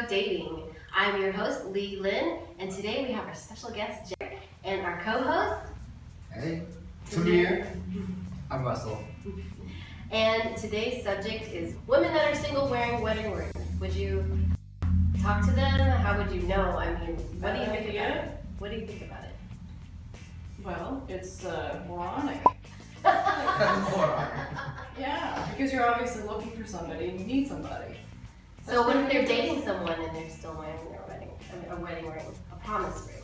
of dating. I'm your host, Lien, and today we have our special guest, Jenny, and our co-host, Hey, Tamir. I'm Russell. And today's subject is women that are single wearing wedding rings. Would you talk to them? How would you know? I mean, what do you think about it? What do you think about it? Well, it's moronic. Yeah, because you're obviously looking for somebody and you need somebody. So what if they're dating someone and they're still wearing their a wedding ring, a promise ring?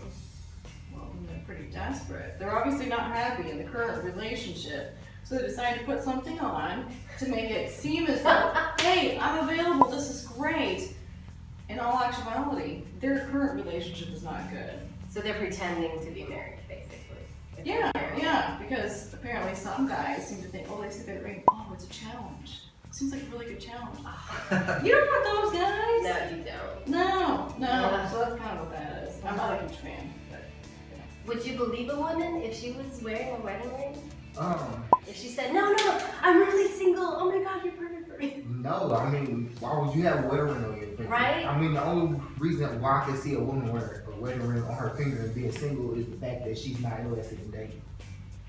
Well, they're pretty desperate. They're obviously not happy in the current relationship. So they decide to put something on to make it seem as though, hey, I'm available, this is great. In all actuality, their current relationship is not good. So they're pretending to be married, basically. Yeah, because apparently some guys seem to think, oh, they see that ring, oh, it's a challenge. Seems like a really good challenge. You don't want those guys? No, you don't. No. Yeah. So that's kind of what that is. I'm not a huge fan, but yeah. Would you believe a woman if she was wearing a wedding ring? If she said, no, I'm really single. Oh my God, you're perfect for me. No, I mean, why would you have a wedding ring on your finger? Right? I mean, the only reason why I can see a woman wear a wedding ring on her finger and being single is the fact that she's not interested in dating.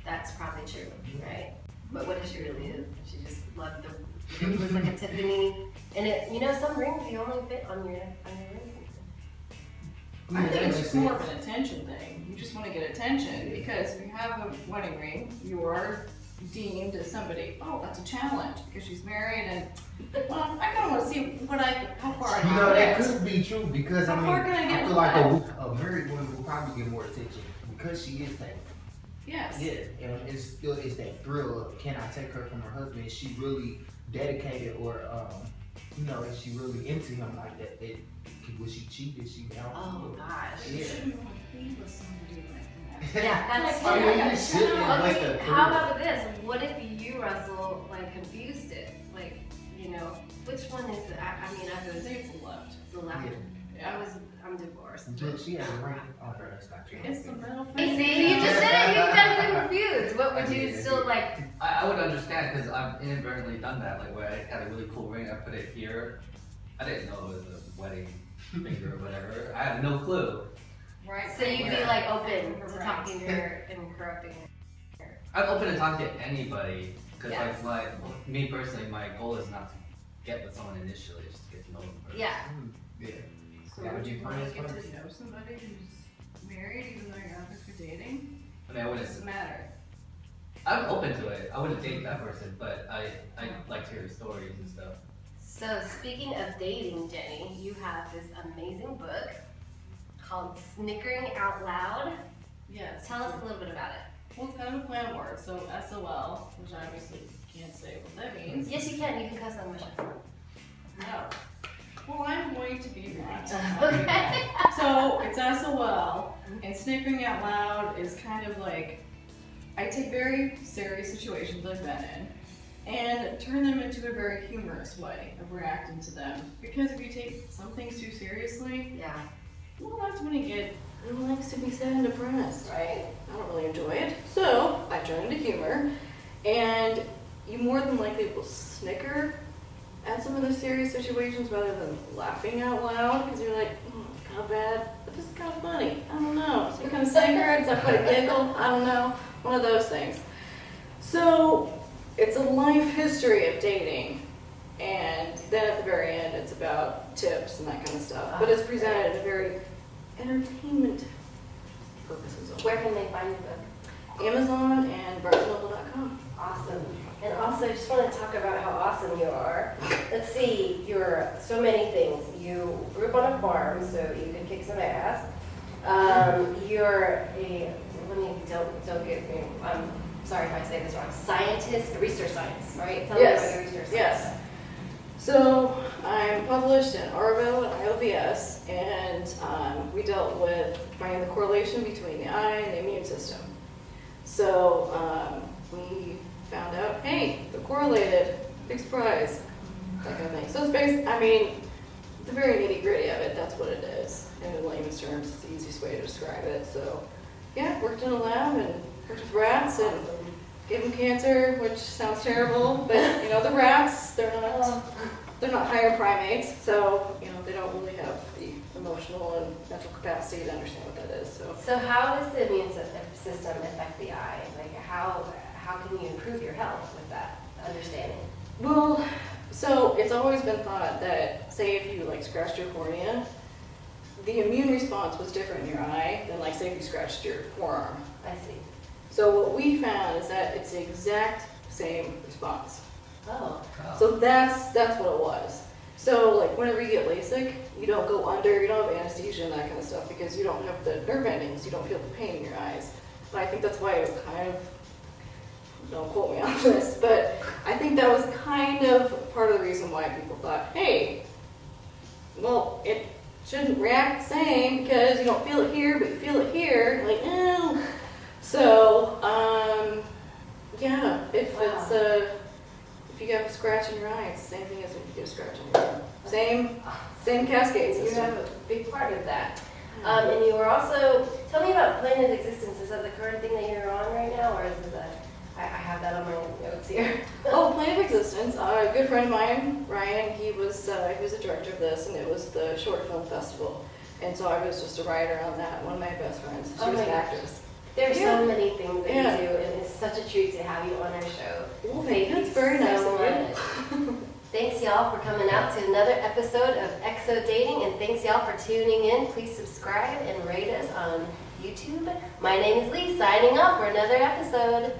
That's probably true, right? But what if she really is? She just loved the ring was like a Tiffany, and it, some rings you only fit on your ring. I think it's just more of an attention thing. You just want to get attention because if you have a wedding ring, you are deemed as somebody, oh, that's a challenge because she's married and, well, I kind of want to see how far I can get. that could be true because How far can I get I feel with like that? a married woman will probably get more attention because she is thankful. Yes. Yeah, and it's that thrill of can I take her from her husband? Is she really dedicated or is she really into him like that? Was she cheat? Is she down? Oh gosh. You Yeah. shouldn't want to be with somebody like that. Yeah, that's I mean, true. you shouldn't like Okay, the how thrill. about this? What if you, Russell, confused it? Which one is it? I think it's the left. the left. Yeah. I'm divorced. She has a ring. Oh, that's not true. It's the middle Hey, finger. see, you just did it. You got me confused. What would you still like? I would understand because I've inadvertently done that, like where I had a really cool ring, I put it here. I didn't know it was a wedding finger or whatever. I had no clue. Right. So you'd be open to Right. talking to her and correcting her. I'm open to talking to anybody because Yes. me personally, my goal is not to get with someone initially, just to get to know them first. Yeah. Yeah. So Yeah, would would you you want to find get this to know somebody who's married even though you're not there for dating? I mean, I It wouldn't. doesn't matter. I'm open to it. I wouldn't date that person, but I like to hear stories and stuff. So speaking of dating, Jenny, you have this amazing book called Snickering Out Loud. Yes. Tell us a little bit about it. Well, it's kind of a play on words. So SOL, which I obviously can't say what that means. Yes, you can. You can cuss on the show. No. Well, I'm going to be right. Okay. So it's SOL, and snickering out loud is kind of like I take very serious situations I've been in and turn them into a very humorous way of reacting to them. Because if you take some things too seriously, Yeah. well, that's when you get who likes to be sad and depressed, right? I don't really enjoy it. So I turn into humor, and you more than likely will snicker at some of the serious situations rather than laughing out loud because you're like, kind of bad, but this is kind of funny. I don't know. So you kind of snicker, it's like a giggle. I don't know. One of those things. So it's a life history of dating, and then at the very end, it's about tips and that kind of stuff. But it's presented in a very entertainment purposes. Where can they find your book? Amazon and BarnesandNoble.com. Awesome. And also, I just want to talk about how awesome you are. Let's see, you're so many things. You grew up on a farm, so you can kick some ass. You're don't get me, I'm sorry if I say this wrong, scientist, research science, right? Tell me about your research science. Yes. So I'm published in ARVO and ILBS, and we dealt with finding the correlation between the eye and the immune system. So we found out, hey, they're correlated, big surprise, that kind of thing. So it's the very nitty gritty of it, that's what it is. In layman's terms, it's the easiest way to describe it. So yeah, worked in a lab and worked with rats and gave them cancer, which sounds terrible, but the rats, they're they're not higher primates, so, you know, they don't really have the emotional and mental capacity to understand what that is, so. So how does the immune system affect the eye? Like how can you improve your health with that understanding? Well, so it's always been thought that, say if you like scratched your cornea, the immune response was different in your eye than like say if you scratched your forearm. I see. So what we found is that it's the exact same response. Oh. So that's what it was. So like whenever you get LASIK, you don't go under, you don't have anesthesia and that kind of stuff because you don't have the nerve endings, you don't feel the pain in your eyes. And I think that's why it was kind of, don't quote me on this, but I think that was kind of part of the reason why people thought, hey, well, it shouldn't react the same because you don't feel it here, but you feel it here. Like, oh. So, yeah, if it's if you have a scratch in your eye, it's the same thing as when you get a scratch in your eye. Same cascade You system. have a big part of that. And you were also, tell me about Plane of Existence. Is that the current thing that you're on right now, or is it I have that on my notes here. Oh, Plane of Existence. A good friend of mine, Ryan, he was a director of this, and it was the short film festival. And so I was just a writer on that. One of my best friends. She was an actress. There's so many things that Yeah. you do, and it's such a treat to have you on our show. Well, Thank you that's very nice so of you. much. Thanks y'all for coming out to another episode of Exo Dating, and thanks y'all for tuning in. Please subscribe and rate us on YouTube. My name is Lee, signing off for another episode.